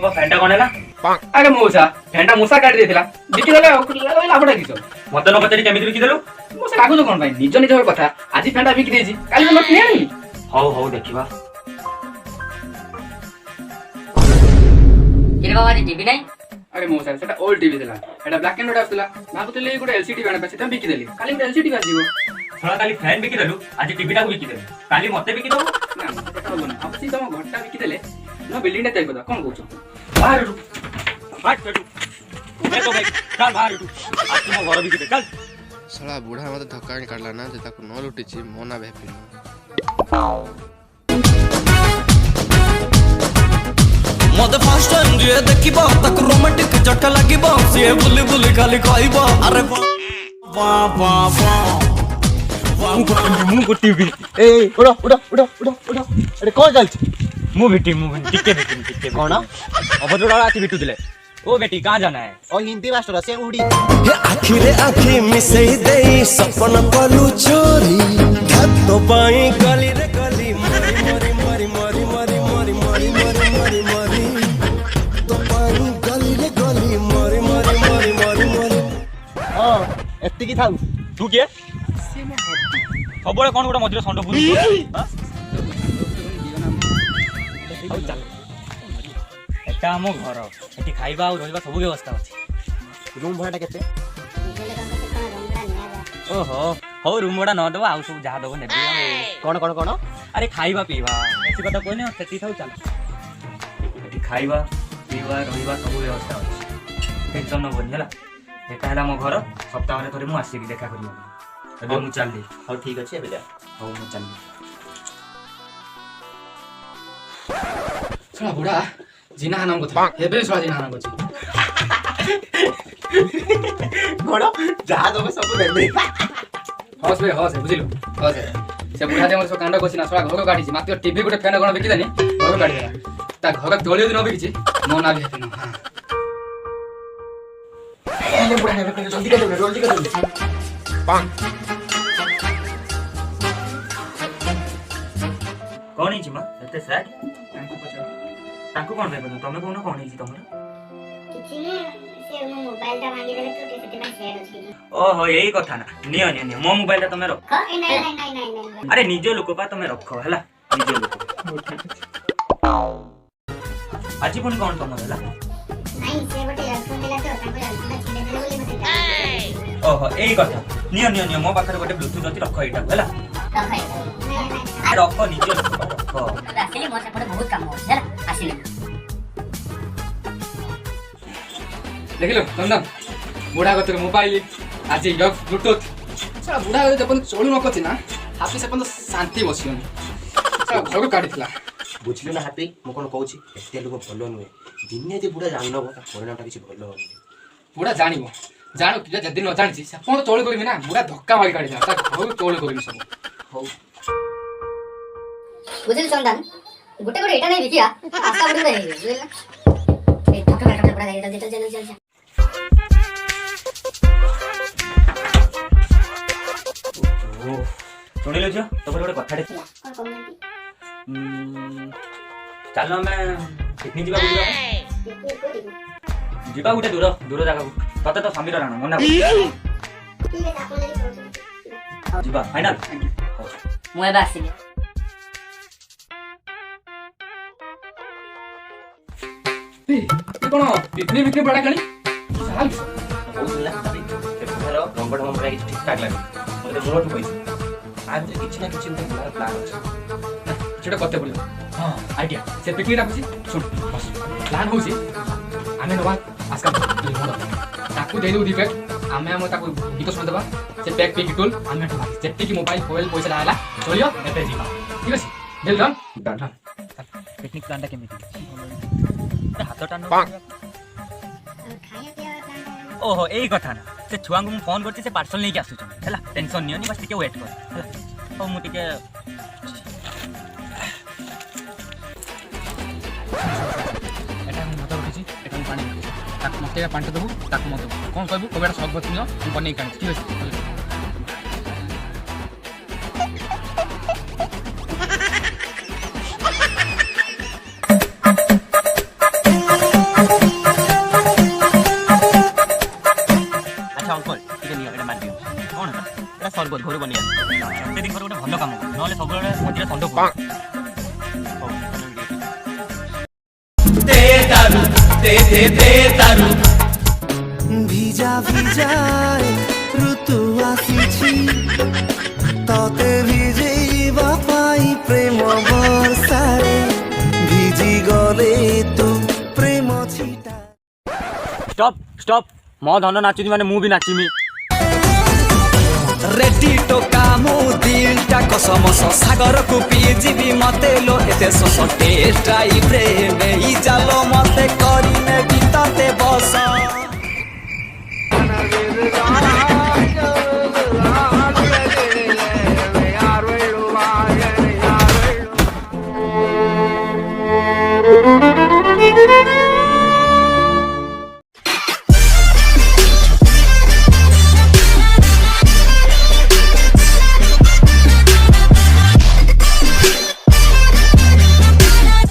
वो फैंटा कौन है ना अरे मौसा फैंटा मूसा काटी देथिला बिकी देले लाभटा किछ मत न पचारि केमिति बिकी देलु मौसा लागु कोन भाई निज निज कथा आज फैंटा बिकी देछि काली न किने हौ हौ देखिबा किरे बाबा टीवी नहीं अरे मौसा सेटा ओल्ड टीवी देला एटा ब्लैक एंड व्हाइट आसला भाबुतले गुड एलसीडी गाना पाछि तम बिकी देली काली एलसीडी बाजिबो थोड़ा काली फैन बिकी देलु आज टीवी टा बिकी देलु काली मते बिकी दबो ना सेटा होबो ना आपसी तम घरटा बिकी देले न बिल्डिंग टा तय कोन कहू बाहर उठ हट चल देखो भाई चल बाहर उठ आज तुम घर बिकी दे चल साला बूढ़ा मत धक्का काटला ना जे ताको न लुटिछि मोना भेपि मते फर्स्ट टाइम जे देखिबो ताको रोमांटिक झटका लागिबो से बुली बुली खाली कहइबो अरे वाह वाह वाह मु टीवी ए उड़ा उड़ा उड़ा उड़ा उड़ा अरे कोन चलछि मु टिके कोन अब जोड़ा आती बिटू दिले ओ बेटी कहां जाना है ओ हिंदी मास्टर से उड़ी हे आखिरे आखि मिसई देई सपन कलु चोरी धत्तो पाई गली रे गली मरी मरी मरी मरी मरी मरी मरी मरी मरी मरी तो पाई गली रे गली मरी मरी मरी मरी मरी हां एत्ती की थाउ तू के सबले कोन गोटा मझिरे संड पुरी एटा हमो घर एटी खाइबा और रहइबा सब व्यवस्था अछि रूम भाड़ा केते ओहो हो रूम बडा न दबा आउ सब जा दबो नेबी कोन कोन कोन अरे खाइबा पीबा ऐसी कथा कोने सेती थाउ चल एटी खाइबा पीबा रहइबा सब व्यवस्था अछि टेंशन न बनी हला एटा हला मो घर सप्ताह रे थोरे मु आसी की देखा करियो एबे मु चलली हां ठीक अछि एबे जा हो मु चलली सला बुढा जिना नाम को था हेबे सला जिना नाम को कोन जहा दबे सब देबे हस बुझिलो हस से बुढा दे मोर कांड कोछि ना सला घर गाडी छी मात्र टीवी गुटे फैन कोन बिकी देनी घर गाडी देला ता घर तोलियो दिन बिकी छी मो ना भी हेते न ए बुढा हेबे जल्दी कर दे कौन हिची मा एते सैड ताको कोन बे तमे कोन कोन हिची तमरा किछि ने से मो मोबाइल ता मांगी देले तो सेते पर शेयर अछि ओहो यही कथा ना नियो नियो मो मोबाइल ता तमे रख ए नहीं अरे निजो लोक पा तमे रखो हला निजो लोक आजी पुनी कोन तमरा हला नहीं से बटे फोन देला तो ताको छिले देले बोली मते ओहो यही कथा नियो मो पाखरे गोटे ब्लूटूथ अछि रखो एटा हला रखो निजो लोक रखो आसिले मोर सेपटे बहुत काम हो चल आसिले देखिलो नंदन बुढा गतिर मोबाइल आज यो ब्लूटूथ सला बुढा गतिर जपन चोळु न कति ना हापी से पन शांति बसियोनी सला घर को काटितला बुझिलो ना हैप्पी मो कोन कहूछि एते लोग भलो नुए दिने जे बुढा जानलो परिणामटा किछि भलो होनी बुढा जानिबो जानो कि जदी न जानिछि से कोन चोळ करबि ना बुढा धक्का मारी काटिला ता घर चोळ करबि सब हो बुझिल चंदन गुटे गुटे एटा नहीं बिकिया आशा बुझिल नहीं बुझिल ना ए धक्का बड़ा दे चल ओ सुनिलो छ तबरे गोटे कथा दे चलो मैं पिकनिक जीवा गोटे दूर दूर जगह तते तो समीर राणा मना जीवा फाइनल मुए बासिले ए कोन पिकनिक बडा कणी साल बोलला ते घर रंगड हमरा कि ठीक ठाक लागे मते मोट पैसा आज किछि ना किछि उठे प्लान अछि सेटा कते बोलियो हां आइडिया से पिकनिक राखुची सुन बस प्लान होची आमे नवा आजकल ताकू देलु डिफेक्ट आमे हम ताकू गीत सुन देबा से पैक पिक टूल आमे ठा जेtti की मोबाइल कोयल पैसा डाला चलियो एते जीवा ठीक अछि देल डन पिकनिक प्लान केमिति हाथ टान ओहो यही कथा ना से छुआ को फोन करछि से पार्सल नहीं के आसु हला टेंशन नहीं होनी बस टिके वेट कर हला ओ मु टिके एटा हम मत रखिछि एटा हम पानी ताक मते पानी देबो ताक मत कोन कहबो कोबेटा सब बतनियो हम बनै कान ठीक अछि ଥଣ୍ଡ ପଡିବ। ভিজা ভিজায় ঋতু আসিছি ততে ভিজেଇବା পাই প্রেম বর্ষারে ভিজি গলে তু প্রেম ছিটা ଷ୍ଟପ୍ ଷ୍ଟପ୍ ମୋ ଧନ ନାଚୁଛି ମାନେ ମୁଁ ବି ନାଚିମି। ରେଡି ଟୋକା ମୁଁ ଦିଲଟା କସମସ ସାଗରକୁ ପିଇ ଯିବି ମତେ ଲୋ ଏତେ ଶୋଷ ଟେଷ୍ଟ ଟାଇପ୍ରେ ନେଇ ଚାଲ ମତେ